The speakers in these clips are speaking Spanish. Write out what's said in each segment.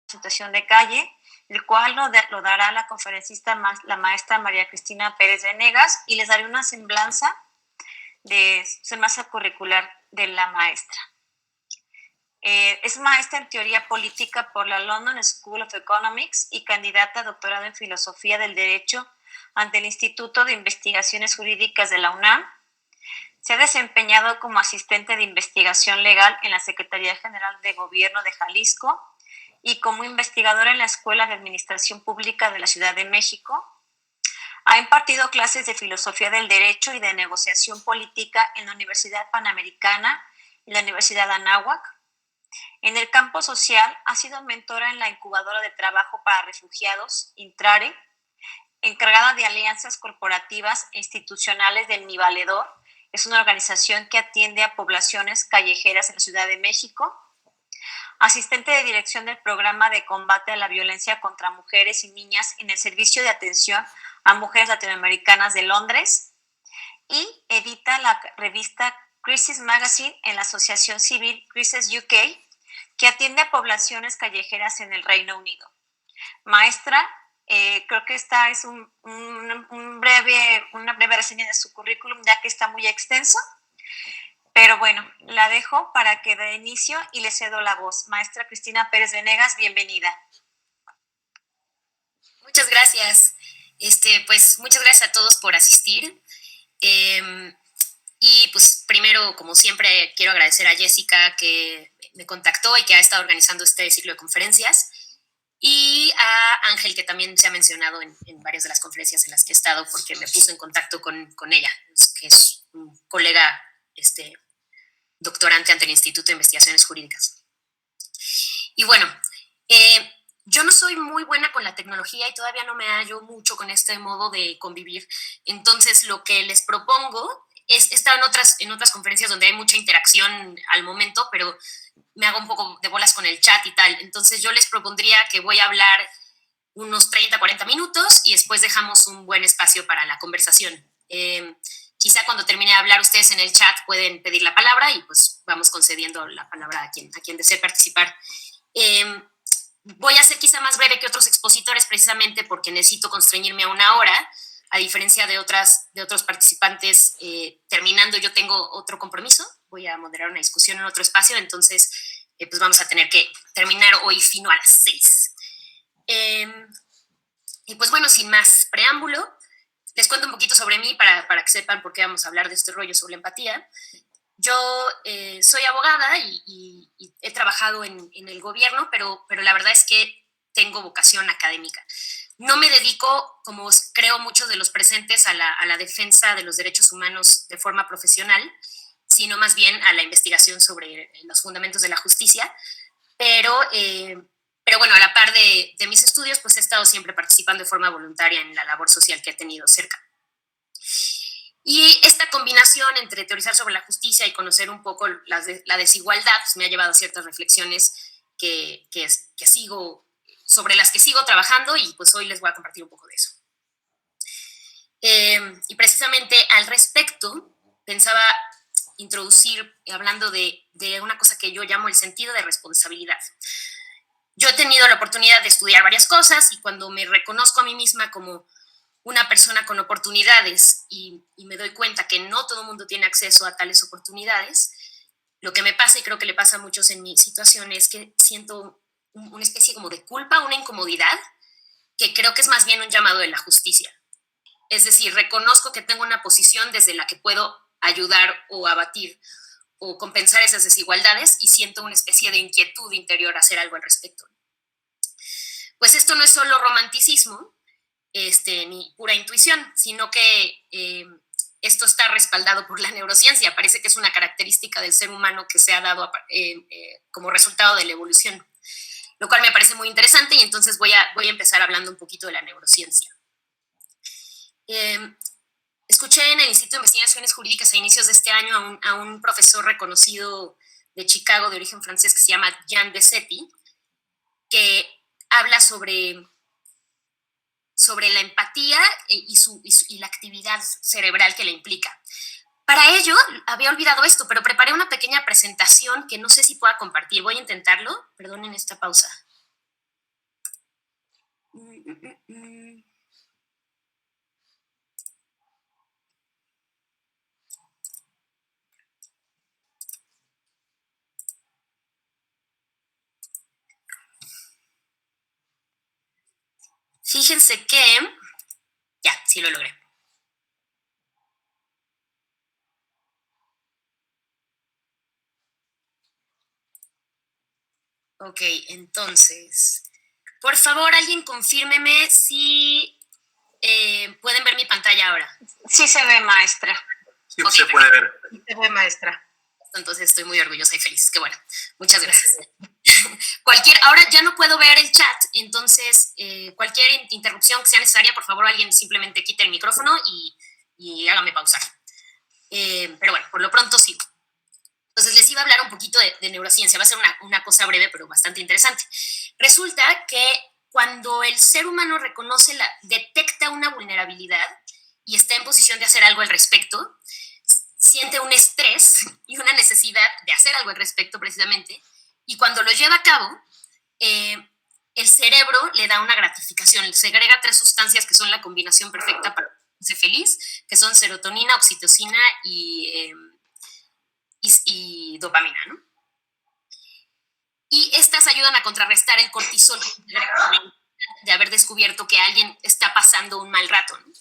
situación de calle, el cual lo dará la conferencista, la maestra María Cristina Pérez Venegas, y les daré una semblanza de su masa curricular de la maestra. Es maestra en teoría política por la London School of Economics y candidata a doctorado en filosofía del derecho ante el Instituto de Investigaciones Jurídicas de la UNAM. Se ha desempeñado como asistente de investigación legal en la Secretaría General de Gobierno de Jalisco y como investigadora en la Escuela de Administración Pública de la Ciudad de México. Ha impartido clases de filosofía del derecho y de negociación política en la Universidad Panamericana y la Universidad Anáhuac. En el campo social ha sido mentora en la incubadora de trabajo para refugiados, Intrare, encargada de alianzas corporativas e institucionales del Mi Valedor. Es una organización que atiende a poblaciones callejeras en la Ciudad de México. Asistente de dirección del programa de combate a la violencia contra mujeres y niñas en el Servicio de Atención a Mujeres Latinoamericanas de Londres. Y edita la revista Crisis Magazine en la asociación civil Crisis UK, que atiende a poblaciones callejeras en el Reino Unido. Maestra, creo que esta es una breve reseña de su currículum, ya que está muy extenso. Pero bueno, la dejo para que dé inicio y le cedo la voz. Maestra Cristina Pérez Venegas, bienvenida. Muchas gracias. Pues muchas gracias a todos por asistir. Y pues primero, como siempre, quiero agradecer a Jessica que me contactó y que ha estado organizando este ciclo de conferencias, y a Ángel, que también se ha mencionado en varias de las conferencias en las que he estado, porque me puso en contacto con ella, que es un colega doctorante ante el Instituto de Investigaciones Jurídicas. Y bueno, yo no soy muy buena con la tecnología y todavía no me hallo mucho con este modo de convivir. Entonces, lo que les propongo es estar en otras conferencias donde hay mucha interacción al momento, pero me hago un poco de bolas con el chat y tal. Entonces, yo les propondría que voy a hablar unos 30, 40 minutos y después dejamos un buen espacio para la conversación. Quizá cuando termine de hablar ustedes en el chat pueden pedir la palabra y pues vamos concediendo la palabra a quien desee participar. Voy a ser quizá más breve que otros expositores precisamente porque necesito constreñirme a una hora, a diferencia de otros participantes. Terminando, yo tengo otro compromiso, voy a moderar una discusión en otro espacio, entonces pues vamos a tener que terminar hoy fino a las 6. Y pues bueno, sin más preámbulo, les cuento un poquito sobre mí para que sepan por qué vamos a hablar de este rollo sobre la empatía. Yo soy abogada y he trabajado en el gobierno, pero la verdad es que tengo vocación académica. No me dedico, como creo muchos de los presentes, a la defensa de los derechos humanos de forma profesional, sino más bien a la investigación sobre los fundamentos de la justicia. Pero bueno, a la par de mis estudios, pues he estado siempre participando de forma voluntaria en la labor social que he tenido cerca. Y esta combinación entre teorizar sobre la justicia y conocer un poco la desigualdad pues me ha llevado a ciertas reflexiones sobre las que sigo trabajando, y pues hoy les voy a compartir un poco de eso. Y precisamente al respecto pensaba introducir hablando de una cosa que yo llamo el sentido de responsabilidad. Yo he tenido la oportunidad de estudiar varias cosas y cuando me reconozco a mí misma como una persona con oportunidades y me doy cuenta que no todo el mundo tiene acceso a tales oportunidades, lo que me pasa, y creo que le pasa a muchos en mi situación, es que siento una especie como de culpa, una incomodidad, que creo que es más bien un llamado de la justicia. Es decir, reconozco que tengo una posición desde la que puedo ayudar o abatir o compensar esas desigualdades y siento una especie de inquietud interior a hacer algo al respecto. Pues esto no es solo romanticismo, ni pura intuición, sino que esto está respaldado por la neurociencia. Parece que es una característica del ser humano que se ha dado como resultado de la evolución, lo cual me parece muy interesante, y entonces voy a empezar hablando un poquito de la neurociencia. Escuché en el Instituto de Investigaciones Jurídicas a inicios de este año a un profesor reconocido de Chicago de origen francés que se llama Jean Bessetti, que habla sobre la empatía y la actividad cerebral que la implica. Para ello, había olvidado esto, pero preparé una pequeña presentación que no sé si pueda compartir. Voy a intentarlo. Perdonen esta pausa. Fíjense que ya, sí lo logré. Ok, entonces, por favor, alguien confírmeme si pueden ver mi pantalla ahora. Sí se ve, maestra. Sí, okay, se puede ver. Sí se ve, maestra. Entonces estoy muy orgullosa y feliz. Qué bueno. Muchas gracias. Ahora ya no puedo ver el chat, entonces cualquier interrupción que sea necesaria, por favor, alguien simplemente quite el micrófono y hágame pausar. Pero bueno, por lo pronto sigo. Entonces les iba a hablar un poquito de neurociencia. Va a ser una cosa breve, pero bastante interesante. Resulta que cuando el ser humano detecta una vulnerabilidad y está en posición de hacer algo al respecto, siente un estrés y una necesidad de hacer algo al respecto precisamente, y cuando lo lleva a cabo, el cerebro le da una gratificación, se agrega 3 sustancias que son la combinación perfecta para ser feliz, que son serotonina, oxitocina y dopamina, ¿no? Y estas ayudan a contrarrestar el cortisol de haber descubierto que alguien está pasando un mal rato, ¿no?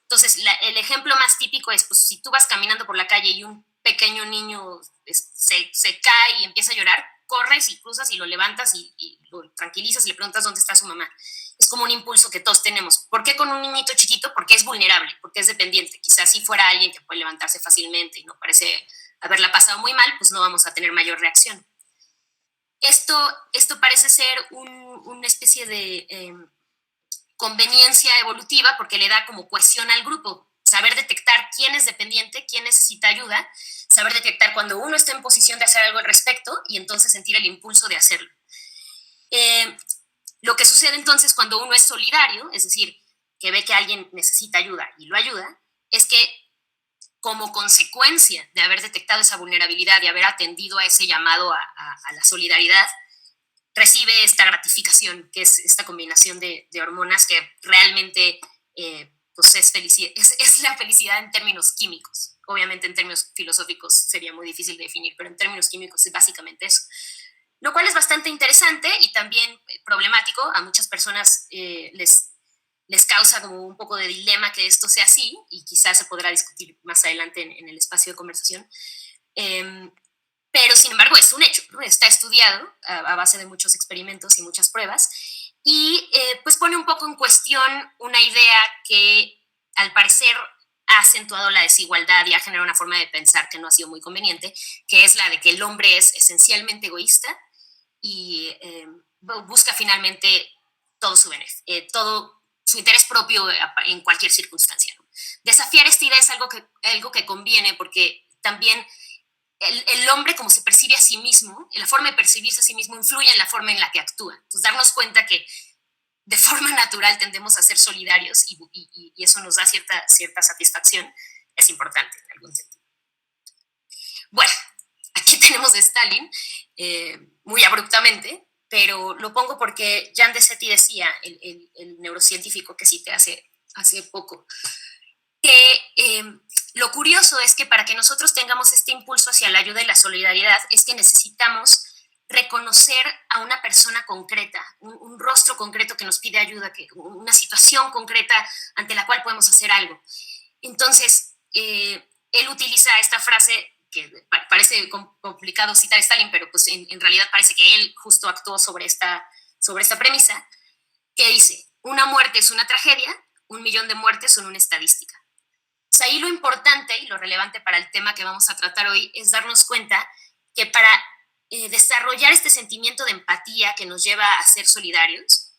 Entonces, el ejemplo más típico es, pues, si tú vas caminando por la calle y un pequeño niño se cae y empieza a llorar, corres y cruzas y lo levantas y lo tranquilizas y le preguntas dónde está su mamá. Es como un impulso que todos tenemos. ¿Por qué con un niñito chiquito? Porque es vulnerable, porque es dependiente. Quizás si fuera alguien que puede levantarse fácilmente y no parece haberla pasado muy mal, pues no vamos a tener mayor reacción. Esto parece ser una especie de conveniencia evolutiva porque le da como cohesión al grupo. Saber detectar quién es dependiente, quién necesita ayuda, saber detectar cuando uno está en posición de hacer algo al respecto y entonces sentir el impulso de hacerlo. Lo que sucede entonces cuando uno es solidario, es decir, que ve que alguien necesita ayuda y lo ayuda, es que como consecuencia de haber detectado esa vulnerabilidad y haber atendido a ese llamado a la solidaridad, recibe esta gratificación, que es esta combinación de hormonas que realmente pues es la felicidad en términos químicos. Obviamente en términos filosóficos sería muy difícil de definir, pero en términos químicos es básicamente eso. Lo cual es bastante interesante y también problemático. A muchas personas les causa como un poco de dilema que esto sea así, y quizás se podrá discutir más adelante en el espacio de conversación. Pero, sin embargo, es un hecho, ¿no? Está estudiado a base de muchos experimentos y muchas pruebas, y pues pone un poco en cuestión una idea que, al parecer, ha acentuado la desigualdad y ha generado una forma de pensar que no ha sido muy conveniente, que es la de que el hombre es esencialmente egoísta y busca finalmente todo su beneficio, todo su interés propio en cualquier circunstancia, ¿no? Desafiar esta idea es algo que conviene, porque también el hombre, como se percibe a sí mismo, la forma de percibirse a sí mismo influye en la forma en la que actúa. Entonces, darnos cuenta que de forma natural tendemos a ser solidarios y eso nos da cierta satisfacción es importante en algún sentido. Bueno, aquí tenemos a Stalin, muy abruptamente, pero lo pongo porque Jan de Sety decía, el neurocientífico que cité hace poco, que lo curioso es que para que nosotros tengamos este impulso hacia la ayuda y la solidaridad es que necesitamos reconocer a una persona concreta, un rostro concreto que nos pide ayuda, una situación concreta ante la cual podemos hacer algo. Entonces, él utiliza esta frase que parece complicado citar a Stalin, pero pues en realidad parece que él justo actuó sobre esta premisa, que dice: una muerte es una tragedia, 1.000.000 de muertes son una estadística. Pues ahí lo importante y lo relevante para el tema que vamos a tratar hoy es darnos cuenta que para desarrollar este sentimiento de empatía que nos lleva a ser solidarios,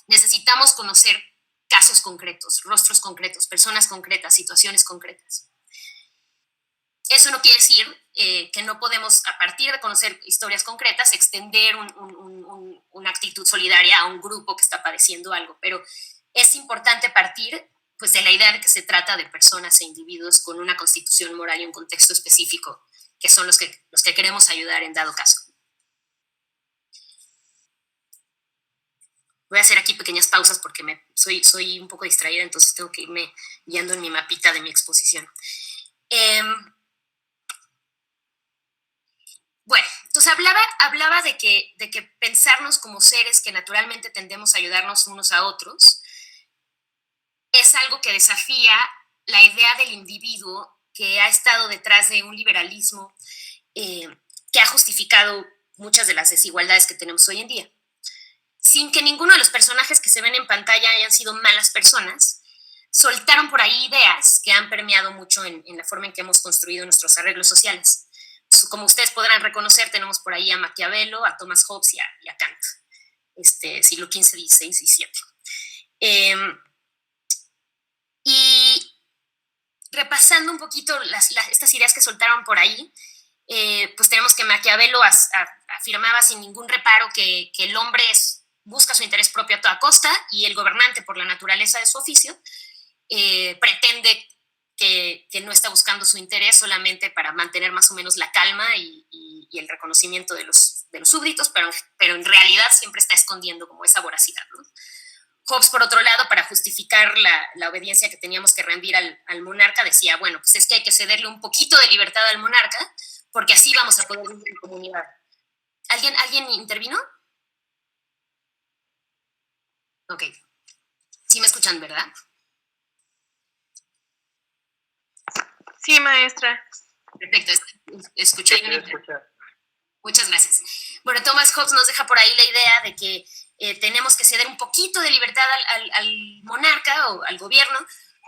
necesitamos conocer casos concretos, rostros concretos, personas concretas, situaciones concretas. Eso no quiere decir que no podemos, a partir de conocer historias concretas, extender una actitud solidaria a un grupo que está padeciendo algo, pero es importante partir pues, de la idea de que se trata de personas e individuos con una constitución moral y un contexto específico, que son los que queremos ayudar en dado caso. Voy a hacer aquí pequeñas pausas porque soy un poco distraída, entonces tengo que irme guiando en mi mapita de mi exposición. Bueno, entonces hablaba de que pensarnos como seres que naturalmente tendemos a ayudarnos unos a otros es algo que desafía la idea del individuo que ha estado detrás de un liberalismo que ha justificado muchas de las desigualdades que tenemos hoy en día. Sin que ninguno de los personajes que se ven en pantalla hayan sido malas personas, soltaron por ahí ideas que han permeado mucho en la forma en que hemos construido nuestros arreglos sociales. Como ustedes podrán reconocer, tenemos por ahí a Maquiavelo, a Thomas Hobbes y a Kant, siglo XV, XVI y XVII. Y repasando un poquito estas ideas que soltaron por ahí, pues tenemos que Maquiavelo afirmaba sin ningún reparo que el hombre busca su interés propio a toda costa y el gobernante, por la naturaleza de su oficio, pretende que no está buscando su interés solamente para mantener más o menos la calma y el reconocimiento de los súbditos, pero en realidad siempre está escondiendo como esa voracidad, ¿no? Hobbes, por otro lado, para justificar la obediencia que teníamos que rendir al monarca, decía, bueno, pues es que hay que cederle un poquito de libertad al monarca, porque así vamos a poder vivir en comunidad. ¿Alguien intervino? Ok. Sí me escuchan, ¿verdad? Sí, maestra. Perfecto, escuché. Muchas gracias. Bueno, Thomas Hobbes nos deja por ahí la idea de que tenemos que ceder un poquito de libertad al monarca o al gobierno,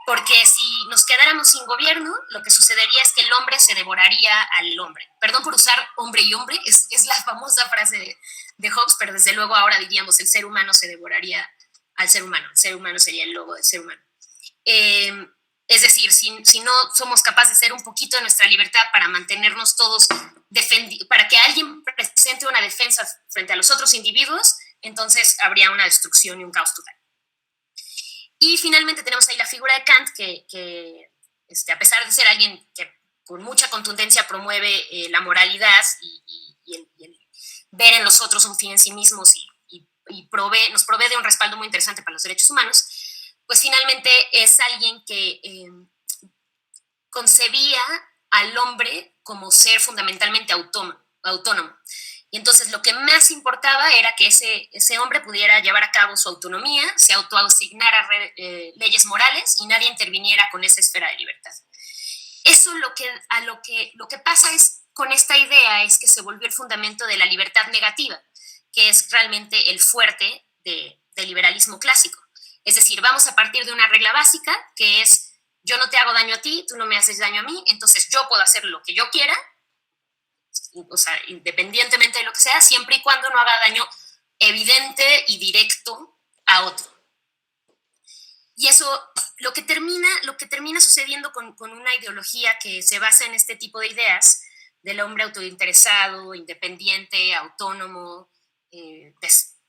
porque si nos quedáramos sin gobierno, lo que sucedería es que el hombre se devoraría al hombre. Perdón por usar hombre y hombre, es la famosa frase de Hobbes, pero desde luego ahora diríamos el ser humano se devoraría al ser humano. El ser humano sería el lobo del ser humano. Es decir, si no somos capaces de ser un poquito de nuestra libertad para mantenernos todos para que alguien presente una defensa frente a los otros individuos, entonces habría una destrucción y un caos total. Y finalmente tenemos ahí la figura de Kant, que a pesar de ser alguien que con mucha contundencia promueve la moralidad y el ver en los otros un fin en sí mismos y nos provee de un respaldo muy interesante para los derechos humanos, pues finalmente es alguien que concebía al hombre como ser fundamentalmente autónomo. Y entonces lo que más importaba era que ese hombre pudiera llevar a cabo su autonomía, se autoasignara leyes morales y nadie interviniera con esa esfera de libertad. Eso lo que pasa con esta idea es que se volvió el fundamento de la libertad negativa, que es realmente el fuerte del liberalismo clásico. Es decir, vamos a partir de una regla básica que es yo no te hago daño a ti, tú no me haces daño a mí, entonces yo puedo hacer lo que yo quiera, o sea, independientemente de lo que sea, siempre y cuando no haga daño evidente y directo a otro. Y eso, lo que termina sucediendo con una ideología que se basa en este tipo de ideas del hombre autointeresado, independiente, autónomo,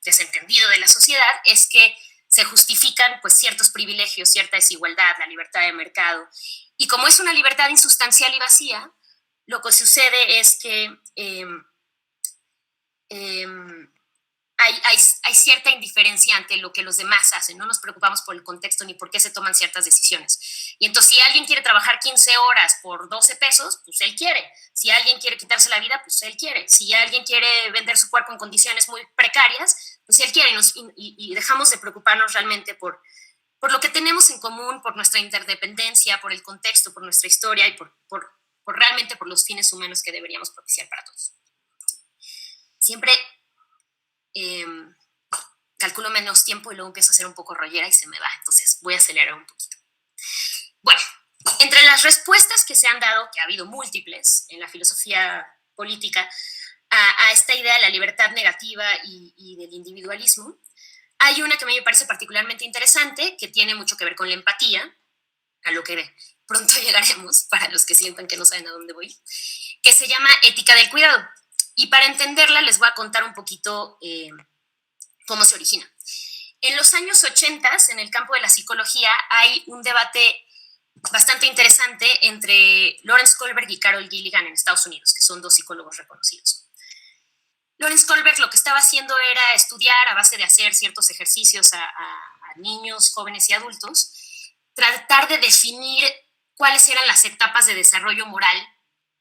desentendido de la sociedad, es que se justifican pues ciertos privilegios, cierta desigualdad, la libertad de mercado. Y como es una libertad insustancial y vacía, lo que sucede es que hay cierta indiferencia ante lo que los demás hacen, no nos preocupamos por el contexto ni por qué se toman ciertas decisiones. Y entonces si alguien quiere trabajar 15 horas por 12 pesos, pues él quiere. Si alguien quiere quitarse la vida, pues él quiere. Si alguien quiere vender su cuerpo en condiciones muy precarias, pues él quiere. Y dejamos de preocuparnos realmente por lo que tenemos en común, por nuestra interdependencia, por el contexto, por nuestra historia y por realmente por los fines humanos que deberíamos propiciar para todos. Siempre calculo menos tiempo y luego empiezo a hacer un poco rollera y se me va, entonces voy a acelerar un poquito. Bueno, entre las respuestas que se han dado, que ha habido múltiples en la filosofía política, a esta idea de la libertad negativa y del individualismo, hay una que a mí me parece particularmente interesante, que tiene mucho que ver con la empatía, a lo que pronto llegaremos, para los que sientan que no saben a dónde voy, que se llama ética del cuidado. Y para entenderla les voy a contar un poquito cómo se origina. En los años 80, en el campo de la psicología, hay un debate bastante interesante entre Lawrence Kohlberg y Carol Gilligan en Estados Unidos, que son dos psicólogos reconocidos. Lawrence Kohlberg lo que estaba haciendo era estudiar a base de hacer ciertos ejercicios a niños, jóvenes y adultos, tratar de definir cuáles eran las etapas de desarrollo moral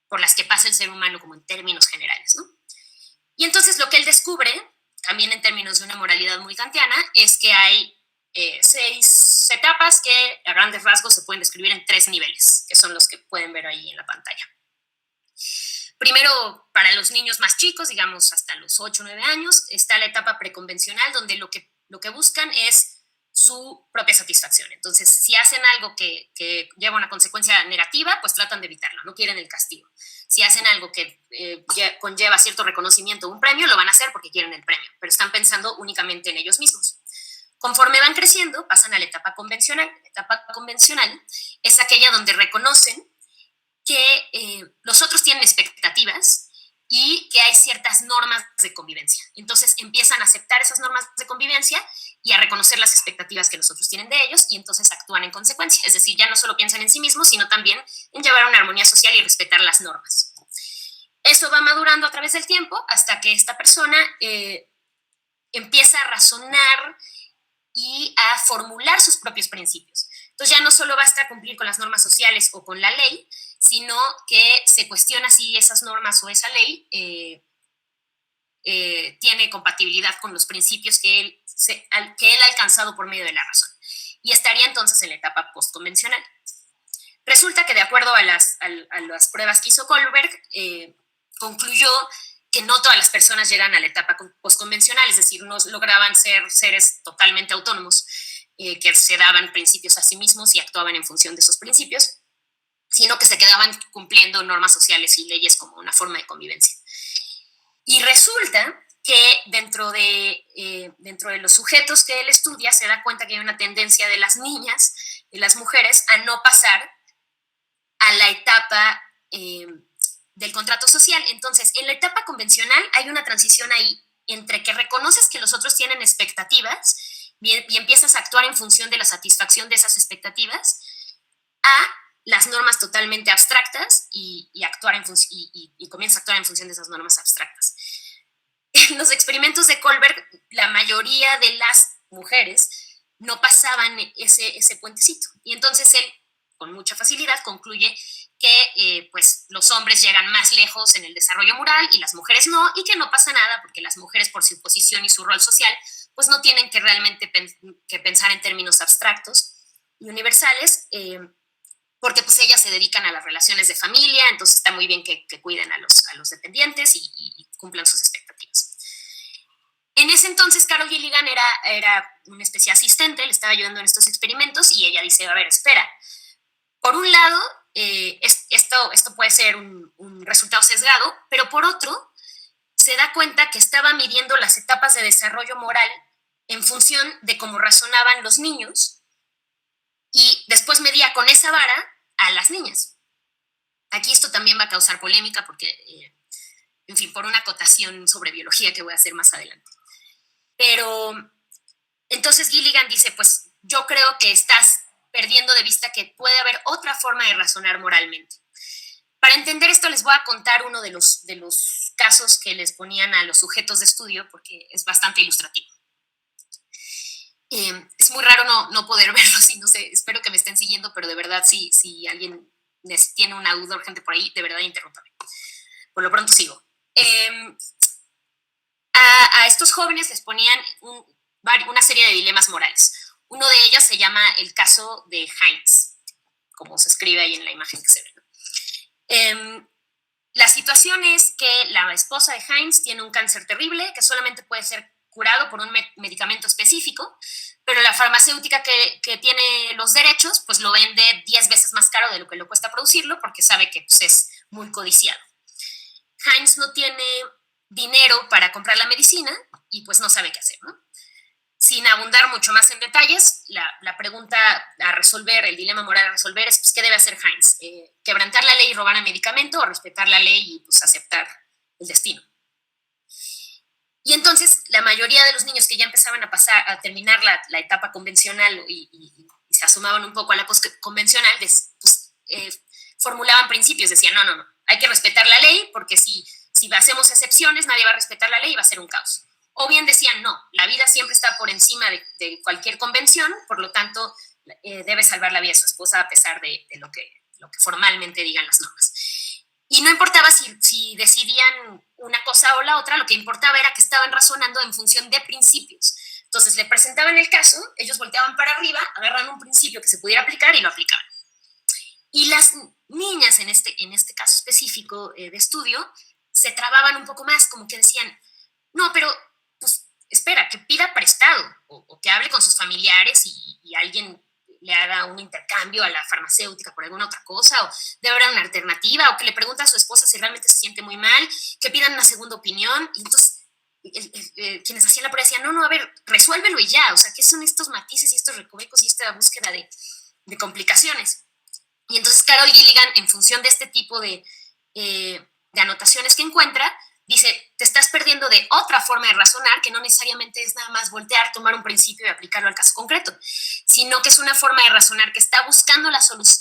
por las que pasa el ser humano como en términos generales, ¿no? Y entonces lo que él descubre, también en términos de una moralidad muy kantiana, es que hay 6 etapas que a grandes rasgos se pueden describir en 3 niveles, que son los que pueden ver ahí en la pantalla. Primero, para los niños más chicos, digamos hasta los 8 o 9 años, está la etapa preconvencional, donde lo que buscan es su propia satisfacción. Entonces, si hacen algo que lleva una consecuencia negativa, pues tratan de evitarlo, no quieren el castigo. Si hacen algo que conlleva cierto reconocimiento o un premio, lo van a hacer porque quieren el premio, pero están pensando únicamente en ellos mismos. Conforme van creciendo, pasan a la etapa convencional. La etapa convencional es aquella donde reconocen que los otros tienen expectativas y que hay ciertas normas de convivencia. Entonces empiezan a aceptar esas normas de convivencia y a reconocer las expectativas que los otros tienen de ellos y entonces actúan en consecuencia. Es decir, ya no solo piensan en sí mismos, sino también en llevar una armonía social y respetar las normas. Eso va madurando a través del tiempo hasta que esta persona empieza a razonar y a formular sus propios principios. Entonces ya no solo basta cumplir con las normas sociales o con la ley, sino que se cuestiona si esas normas o esa ley tiene compatibilidad con los principios que él ha alcanzado por medio de la razón. Y estaría entonces en la etapa postconvencional. Resulta que de acuerdo a las pruebas que hizo Kohlberg, concluyó que no todas las personas llegan a la etapa postconvencional, es decir, no lograban ser seres totalmente autónomos, que se daban principios a sí mismos y actuaban en función de esos principios, sino que se quedaban cumpliendo normas sociales y leyes como una forma de convivencia. Y resulta que dentro de los sujetos que él estudia se da cuenta que hay una tendencia de las niñas, de las mujeres, a no pasar a la etapa del contrato social. Entonces, en la etapa convencional hay una transición ahí entre que reconoces que los otros tienen expectativas y empiezas a actuar en función de la satisfacción de esas expectativas, a las normas totalmente abstractas y comienzas a actuar en función de esas normas abstractas. En los experimentos de Kohlberg, la mayoría de las mujeres no pasaban ese puentecito. Y entonces él, con mucha facilidad, concluye que pues, los hombres llegan más lejos en el desarrollo moral y las mujeres no, y que no pasa nada porque las mujeres, por su posición y su rol social, pues no tienen que realmente pensar en términos abstractos y universales, porque pues ellas se dedican a las relaciones de familia, entonces está muy bien que cuiden a los dependientes y cumplan sus expectativas. En ese entonces, Carol Gilligan era una especie de asistente, le estaba ayudando en estos experimentos y ella dice, a ver, espera, por un lado, esto puede ser un resultado sesgado, pero por otro, se da cuenta que estaba midiendo las etapas de desarrollo moral en función de cómo razonaban los niños y después medía con esa vara a las niñas. Aquí esto también va a causar polémica porque, en fin, por una acotación sobre biología que voy a hacer más adelante. Pero entonces Gilligan dice, pues yo creo que estás perdiendo de vista que puede haber otra forma de razonar moralmente. Para entender esto les voy a contar uno de los casos que les ponían a los sujetos de estudio porque es bastante ilustrativo. Es muy raro no poder verlo, si no sé, espero que me estén siguiendo, pero de verdad si alguien tiene una duda urgente por ahí, de verdad interrúmpame. Por lo pronto sigo. A estos jóvenes les ponían una serie de dilemas morales. Uno de ellos se llama el caso de Heinz, como se escribe ahí en la imagen que se ve, ¿no? La situación es que la esposa de Heinz tiene un cáncer terrible que solamente puede ser curado por un medicamento específico, pero la farmacéutica que tiene los derechos pues lo vende 10 veces más caro de lo que le cuesta producirlo porque sabe que pues, es muy codiciado. Heinz no tiene dinero para comprar la medicina y pues no sabe qué hacer, ¿no? Sin abundar mucho más en detalles, la pregunta a resolver, el dilema moral a resolver es pues, ¿qué debe hacer Heinz? ¿Quebrantar la ley y robar el medicamento o respetar la ley y pues, aceptar el destino? Y entonces la mayoría de los niños que ya empezaban a terminar la etapa convencional y se asomaban un poco a la postconvencional, pues, formulaban principios, decían no, hay que respetar la ley porque si si hacemos excepciones, nadie va a respetar la ley y va a ser un caos. O bien decían, no, la vida siempre está por encima de cualquier convención, por lo tanto, debe salvar la vida de su esposa a pesar de lo que formalmente digan las normas. Y no importaba si decidían una cosa o la otra, lo que importaba era que estaban razonando en función de principios. Entonces le presentaban el caso, ellos volteaban para arriba, agarraban un principio que se pudiera aplicar y lo aplicaban. Y las niñas en este caso específico de estudio se trababan un poco más, como que decían, no, pero pues espera, que pida prestado o que hable con sus familiares y alguien le haga un intercambio a la farmacéutica por alguna otra cosa, o debe haber una alternativa, o que le pregunte a su esposa si realmente se siente muy mal, que pidan una segunda opinión. Y entonces quienes hacían la prueba decían, no, a ver, resuélvelo y ya, o sea, ¿qué son estos matices y estos recovecos y esta búsqueda de complicaciones? Y entonces Carol Gilligan, en función de este tipo de anotaciones que encuentra, dice, te estás perdiendo de otra forma de razonar, que no necesariamente es nada más voltear, tomar un principio y aplicarlo al caso concreto, sino que es una forma de razonar que está buscando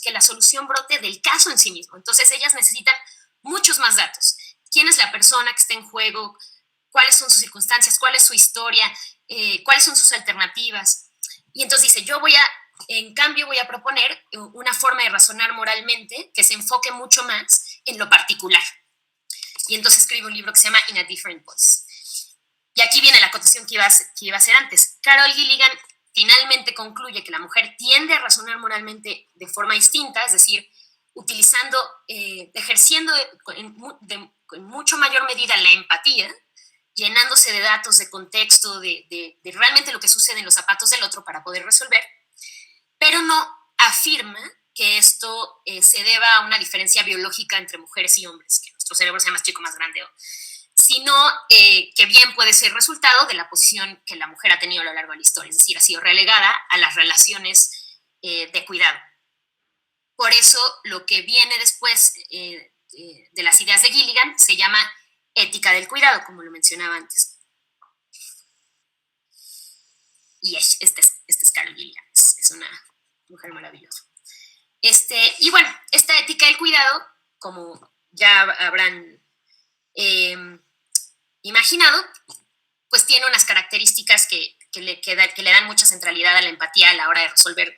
que la solución brote del caso en sí mismo. Entonces ellas necesitan muchos más datos. ¿Quién es la persona que está en juego? ¿Cuáles son sus circunstancias? ¿Cuál es su historia? ¿Cuáles son sus alternativas? Y entonces dice, en cambio voy a proponer una forma de razonar moralmente que se enfoque mucho más en lo particular. Y entonces escribe un libro que se llama In a Different Voice. Y aquí viene la acotación que iba a hacer antes. Carol Gilligan finalmente concluye que la mujer tiende a razonar moralmente de forma distinta, es decir, ejerciendo en mucho mayor medida la empatía, llenándose de datos, de contexto, de realmente lo que sucede en los zapatos del otro para poder resolver, pero no afirma que esto se deba a una diferencia biológica entre mujeres y hombres, que nuestro cerebro sea más chico, más grande, sino que bien puede ser resultado de la posición que la mujer ha tenido a lo largo de la historia, es decir, ha sido relegada a las relaciones de cuidado. Por eso, lo que viene después de las ideas de Gilligan se llama ética del cuidado, como lo mencionaba antes. Y este es Carol Gilligan, es una mujer maravillosa. Y bueno, esta ética del cuidado, como ya habrán imaginado, pues tiene unas características que le dan mucha centralidad a la empatía a la hora de resolver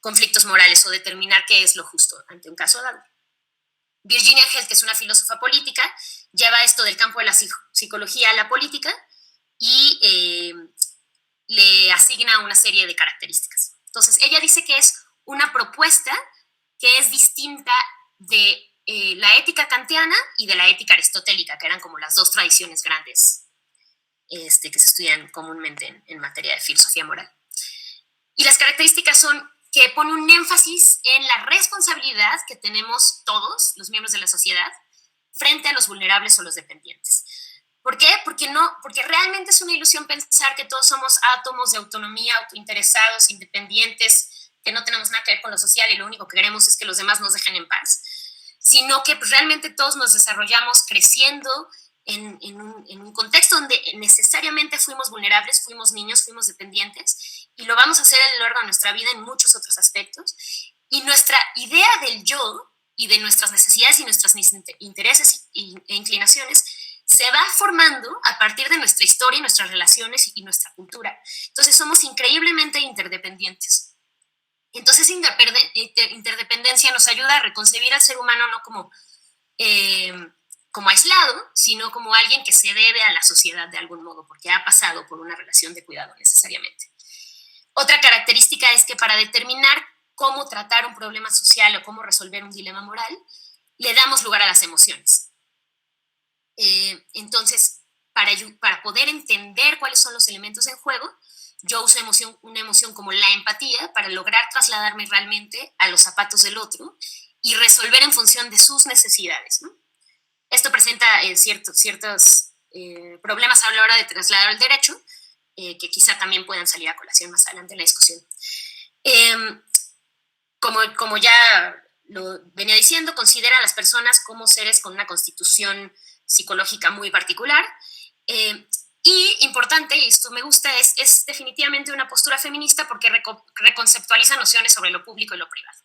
conflictos morales o determinar qué es lo justo ante un caso dado. Virginia Held, que es una filósofa política, lleva esto del campo de la psicología a la política y le asigna una serie de características. Entonces, ella dice que es una propuesta que es distinta de la ética kantiana y de la ética aristotélica, que eran como las dos tradiciones grandes que se estudian comúnmente en materia de filosofía moral. Y las características son que pone un énfasis en la responsabilidad que tenemos todos, los miembros de la sociedad, frente a los vulnerables o los dependientes. ¿Por qué? Porque realmente es una ilusión pensar que todos somos átomos de autonomía, autointeresados, independientes, que no tenemos nada que ver con lo social y lo único que queremos es que los demás nos dejen en paz, sino que pues, realmente todos nos desarrollamos creciendo en un contexto donde necesariamente fuimos vulnerables, fuimos niños, fuimos dependientes, y lo vamos a hacer a lo largo de nuestra vida en muchos otros aspectos. Y nuestra idea del yo y de nuestras necesidades y nuestros intereses e inclinaciones se va formando a partir de nuestra historia, nuestras relaciones y nuestra cultura. Entonces somos increíblemente interdependientes. Entonces interdependencia nos ayuda a reconcebir al ser humano no como aislado, sino como alguien que se debe a la sociedad de algún modo, porque ha pasado por una relación de cuidado necesariamente. Otra característica es que para determinar cómo tratar un problema social o cómo resolver un dilema moral, le damos lugar a las emociones. Entonces, para poder entender cuáles son los elementos en juego, yo uso una emoción como la empatía para lograr trasladarme realmente a los zapatos del otro y resolver en función de sus necesidades, ¿no? Esto presenta ciertos problemas a la hora de trasladar el derecho, que quizá también puedan salir a colación más adelante en la discusión. Como ya lo venía diciendo, considera a las personas como seres con una constitución psicológica muy particular. Y importante, y esto me gusta, es definitivamente una postura feminista porque reconceptualiza nociones sobre lo público y lo privado.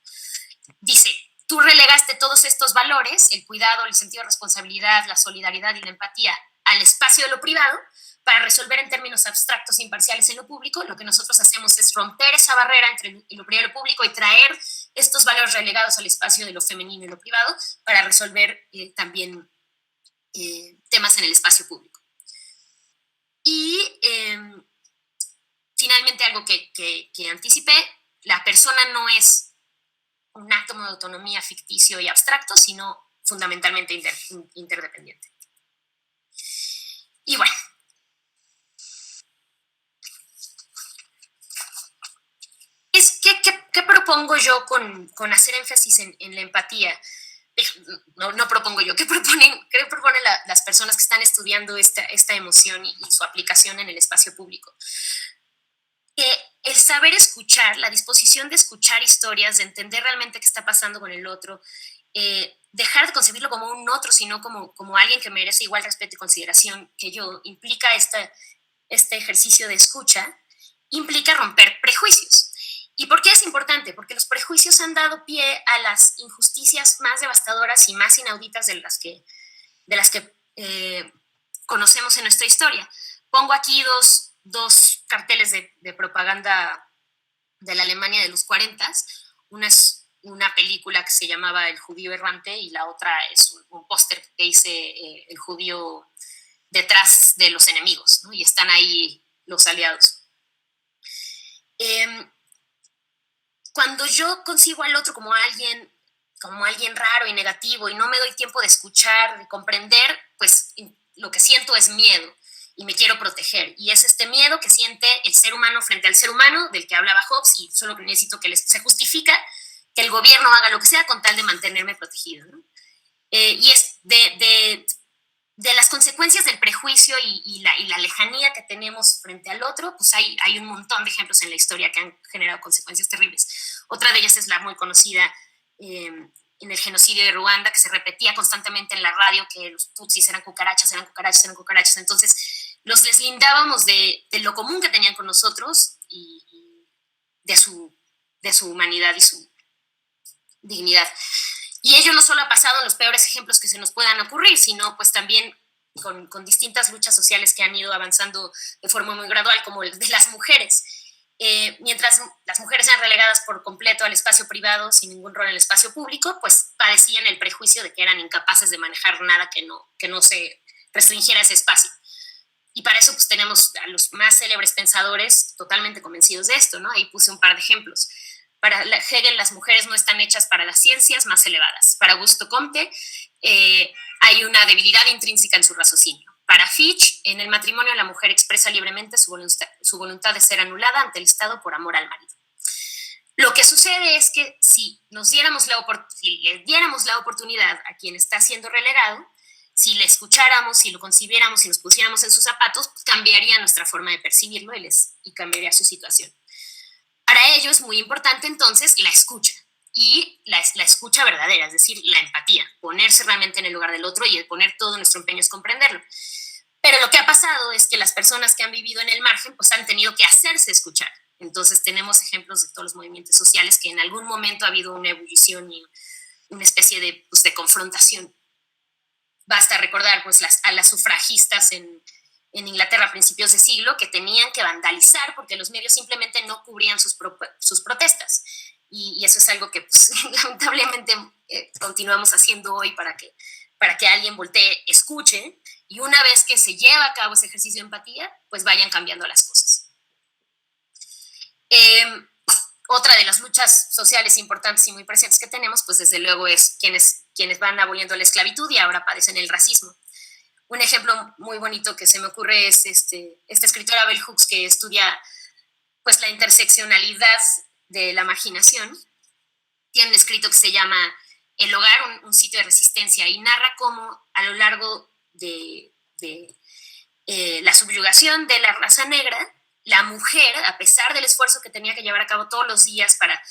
Dice, tú relegaste todos estos valores, el cuidado, el sentido de responsabilidad, la solidaridad y la empatía, al espacio de lo privado, para resolver en términos abstractos e imparciales en lo público. Lo que nosotros hacemos es romper esa barrera entre lo privado y lo público y traer estos valores relegados al espacio de lo femenino y lo privado para resolver también temas en el espacio público. Y finalmente, algo que anticipé, la persona no es un átomo de autonomía ficticio y abstracto, sino fundamentalmente interdependiente. Y bueno, ¿qué propongo yo con hacer énfasis en la empatía? No propongo yo, ¿qué proponen las personas que están estudiando esta emoción y su aplicación en el espacio público? Que el saber escuchar, la disposición de escuchar historias, de entender realmente qué está pasando con el otro, dejar de concebirlo como un otro, sino como alguien que merece igual respeto y consideración que yo, implica este ejercicio de escucha, implica romper prejuicios. ¿Y por qué es importante? Porque los prejuicios han dado pie a las injusticias más devastadoras y más inauditas de las que conocemos en nuestra historia. Pongo aquí dos carteles de propaganda de la Alemania de los 40. Una es una película que se llamaba El judío errante y la otra es un póster que dice El judío detrás de los enemigos, ¿no? Y están ahí los aliados. Cuando yo concibo al otro como alguien raro y negativo y no me doy tiempo de escuchar, de comprender, pues lo que siento es miedo y me quiero proteger. Y es este miedo que siente el ser humano frente al ser humano, del que hablaba Hobbes, y solo que necesito que se justifica que el gobierno haga lo que sea con tal de mantenerme protegido, ¿no? Y es de las consecuencias del prejuicio y la lejanía que tenemos frente al otro, pues hay un montón de ejemplos en la historia que han generado consecuencias terribles. Otra de ellas es la muy conocida en el genocidio de Ruanda, que se repetía constantemente en la radio que los tutsis eran cucarachas, eran cucarachas, eran cucarachas. Entonces los deslindábamos de lo común que tenían con nosotros y de su humanidad y su dignidad. Y ello no solo ha pasado en los peores ejemplos que se nos puedan ocurrir, sino pues también con distintas luchas sociales que han ido avanzando de forma muy gradual, como el de las mujeres. Mientras las mujeres eran relegadas por completo al espacio privado, sin ningún rol en el espacio público, pues padecían el prejuicio de que eran incapaces de manejar nada que no se restringiera ese espacio. Y para eso pues tenemos a los más célebres pensadores totalmente convencidos de esto, ¿no? Ahí puse un par de ejemplos. Para Hegel, las mujeres no están hechas para las ciencias más elevadas. Para Augusto Comte, hay una debilidad intrínseca en su raciocinio. Para Fichte, en el matrimonio la mujer expresa libremente su voluntad de ser anulada ante el Estado por amor al marido. Lo que sucede es que si le diéramos la oportunidad a quien está siendo relegado, si le escucháramos, si lo concibiéramos, si nos pusiéramos en sus zapatos, pues cambiaría nuestra forma de percibirlo y cambiaría su situación. Para ello es muy importante entonces la escucha, y la escucha verdadera, es decir, la empatía, ponerse realmente en el lugar del otro y el poner todo nuestro empeño es comprenderlo. Pero lo que ha pasado es que las personas que han vivido en el margen pues han tenido que hacerse escuchar. Entonces tenemos ejemplos de todos los movimientos sociales que en algún momento ha habido una ebullición y una especie de confrontación. Basta recordar pues a las sufragistas en Inglaterra a principios de siglo, que tenían que vandalizar porque los medios simplemente no cubrían sus protestas. Y eso es algo que pues, lamentablemente continuamos haciendo hoy para que alguien voltee, escuche, y una vez que se lleva a cabo ese ejercicio de empatía, pues vayan cambiando las cosas. Otra de las luchas sociales importantes y muy presentes que tenemos, pues desde luego es quienes van aboliendo la esclavitud y ahora padecen el racismo. Un ejemplo muy bonito que se me ocurre es esta escritora Bell Hooks, que estudia pues, la interseccionalidad de la marginación. Tiene un escrito que se llama El hogar, un sitio de resistencia, y narra cómo a lo largo de la subyugación de la raza negra, la mujer, a pesar del esfuerzo que tenía que llevar a cabo todos los días para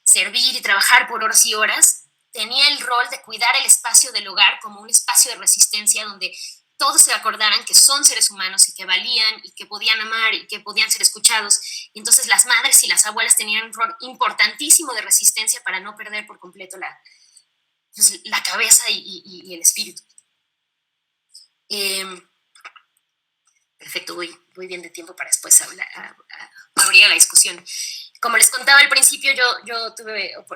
servir y trabajar por horas y horas, tenía el rol de cuidar el espacio del hogar como un espacio de resistencia donde todos se acordaran que son seres humanos y que valían y que podían amar y que podían ser escuchados. Y entonces las madres y las abuelas tenían un rol importantísimo de resistencia para no perder por completo pues, la cabeza y el espíritu. Perfecto, voy bien de tiempo para después abrir la discusión. Como les contaba al principio, yo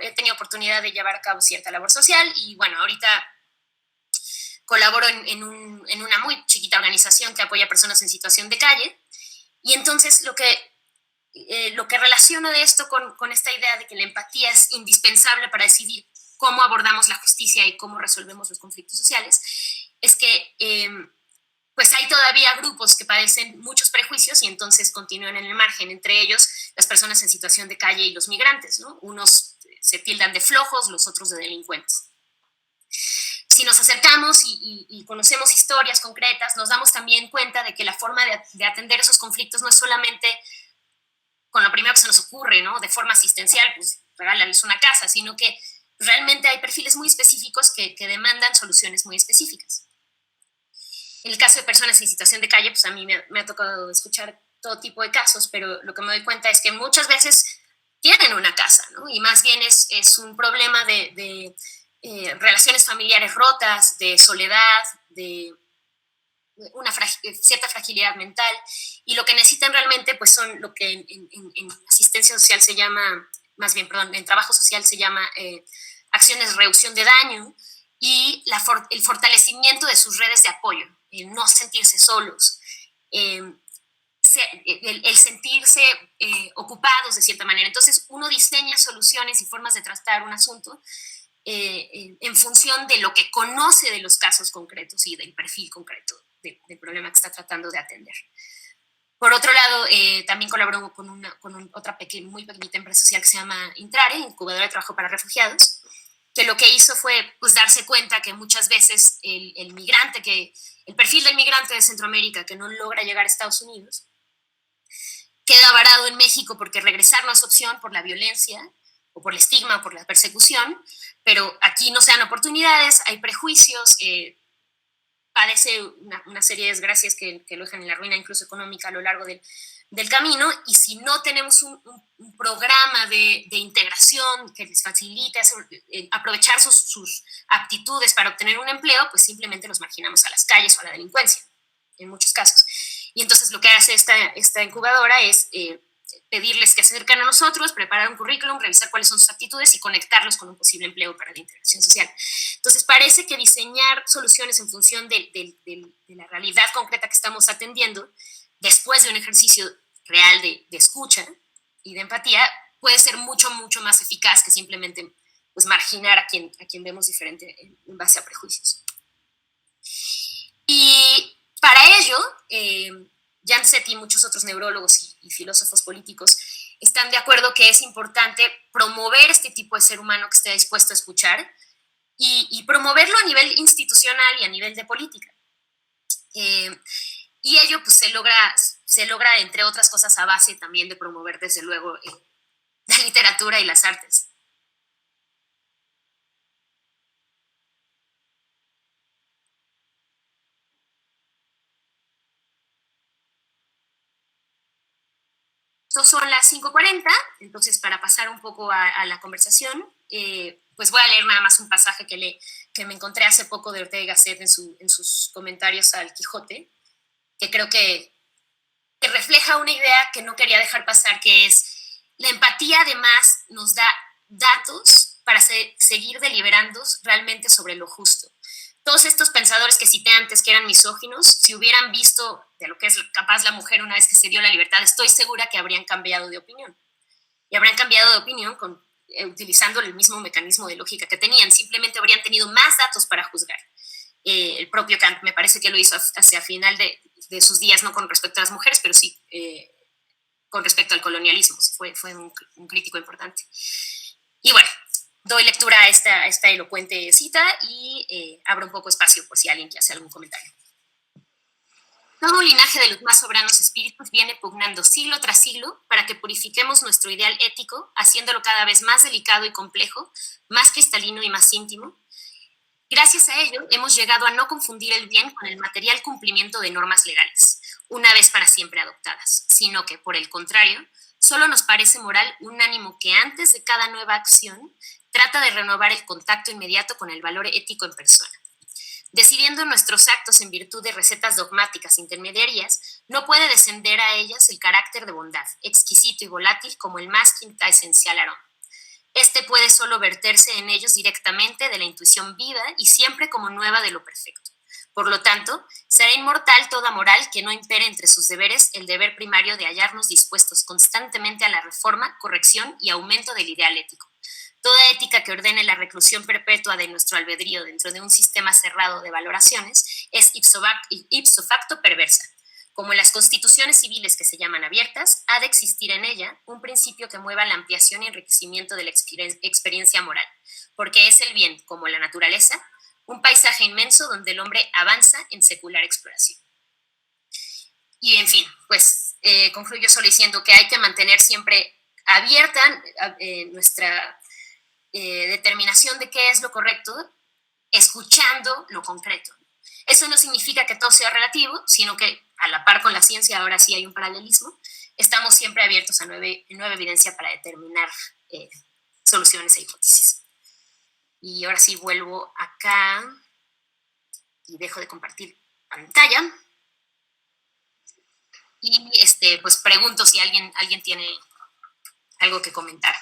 he tenido oportunidad de llevar a cabo cierta labor social y bueno, ahorita colaboro en una muy chiquita organización que apoya a personas en situación de calle. Y entonces lo que relaciono de esto con esta idea de que la empatía es indispensable para decidir cómo abordamos la justicia y cómo resolvemos los conflictos sociales, es que pues hay todavía grupos que padecen muchos prejuicios y entonces continúan en el margen, entre ellos las personas en situación de calle y los migrantes, ¿no? Unos se tildan de flojos, los otros de delincuentes. Si nos acercamos y conocemos historias concretas, nos damos también cuenta de que la forma de atender esos conflictos no es solamente con lo primero que se nos ocurre, ¿no? De forma asistencial, pues regálales una casa, sino que realmente hay perfiles muy específicos que demandan soluciones muy específicas. En el caso de personas en situación de calle, pues a mí me ha tocado escuchar todo tipo de casos, pero lo que me doy cuenta es que muchas veces tienen una casa, ¿no? Y más bien es un problema de relaciones familiares rotas, de soledad, de una cierta fragilidad mental, y lo que necesitan realmente pues son lo que en asistencia social se llama, más bien, perdón, en trabajo social se llama acciones de reducción de daño y el fortalecimiento de sus redes de apoyo, el no sentirse solos, el sentirse ocupados de cierta manera. Entonces uno diseña soluciones y formas de tratar un asunto en función de lo que conoce de los casos concretos y del perfil concreto del problema que está tratando de atender. Por otro lado, también colaboro con otra muy pequeñita empresa social que se llama Intrare, Incubadora de Trabajo para Refugiados, que lo que hizo fue pues, darse cuenta que muchas veces el perfil del migrante de Centroamérica que no logra llegar a Estados Unidos queda varado en México porque regresar no es opción por la violencia o por el estigma o por la persecución, pero aquí no se dan oportunidades, hay prejuicios, padece una serie de desgracias que lo dejan en la ruina incluso económica a lo largo del camino, y si no tenemos un programa de integración que les facilite aprovechar sus aptitudes para obtener un empleo, pues simplemente los marginamos a las calles o a la delincuencia, en muchos casos. Y entonces lo que hace esta incubadora es pedirles que se acerquen a nosotros, preparar un currículum, revisar cuáles son sus aptitudes y conectarlos con un posible empleo para la integración social. Entonces parece que diseñar soluciones en función de la realidad concreta que estamos atendiendo, después de un ejercicio real de escucha y de empatía, puede ser mucho, mucho más eficaz que simplemente pues, marginar a quien vemos diferente en base a prejuicios. Y para ello, Jan Ceti y muchos otros neurólogos y filósofos políticos están de acuerdo que es importante promover este tipo de ser humano que esté dispuesto a escuchar y promoverlo a nivel institucional y a nivel de política. Y ello pues, se logra, entre otras cosas, a base también de promover, desde luego, la literatura y las artes. Esto son las 5:40, entonces para pasar un poco a la conversación, pues voy a leer nada más un pasaje que me encontré hace poco de Ortega y Gasset en sus comentarios al Quijote, que creo que refleja una idea que no quería dejar pasar, que es la empatía además nos da datos para seguir deliberando realmente sobre lo justo. Todos estos pensadores que cité antes, que eran misóginos, si hubieran visto de lo que es capaz la mujer una vez que se dio la libertad, estoy segura que habrían cambiado de opinión. Y habrían cambiado de opinión utilizando el mismo mecanismo de lógica que tenían. Simplemente habrían tenido más datos para juzgar. El propio Kant me parece que lo hizo hacia final de sus días, no con respecto a las mujeres, pero sí con respecto al colonialismo. Fue un crítico importante. Y bueno, doy lectura a esta elocuente cita y abro un poco espacio por si alguien quiere hacer algún comentario. Todo un linaje de los más soberanos espíritus viene pugnando siglo tras siglo para que purifiquemos nuestro ideal ético, haciéndolo cada vez más delicado y complejo, más cristalino y más íntimo. Gracias a ello, hemos llegado a no confundir el bien con el material cumplimiento de normas legales, una vez para siempre adoptadas, sino que, por el contrario, Solo nos parece moral un ánimo que antes de cada nueva acción trata de renovar el contacto inmediato con el valor ético en persona. Decidiendo nuestros actos en virtud de recetas dogmáticas intermediarias, no puede descender a ellas el carácter de bondad, exquisito y volátil como el más quinta esencial aroma. Este puede solo verterse en ellos directamente de la intuición viva y siempre como nueva de lo perfecto. Por lo tanto, será inmortal toda moral que no impere entre sus deberes el deber primario de hallarnos dispuestos constantemente a la reforma, corrección y aumento del ideal ético. Toda ética que ordene la reclusión perpetua de nuestro albedrío dentro de un sistema cerrado de valoraciones es ipso facto perversa. Como en las constituciones civiles que se llaman abiertas, ha de existir en ella un principio que mueva la ampliación y enriquecimiento de la experiencia moral, porque es el bien, como la naturaleza, un paisaje inmenso donde el hombre avanza en secular exploración. Y en fin, pues concluyo solo diciendo que hay que mantener siempre abierta nuestra determinación de qué es lo correcto, escuchando lo concreto. Eso no significa que todo sea relativo, sino que a la par con la ciencia ahora sí hay un paralelismo. Estamos siempre abiertos a nueva evidencia para determinar soluciones e hipótesis. Y ahora sí vuelvo acá y dejo de compartir pantalla. Y pues pregunto si alguien tiene algo que comentar.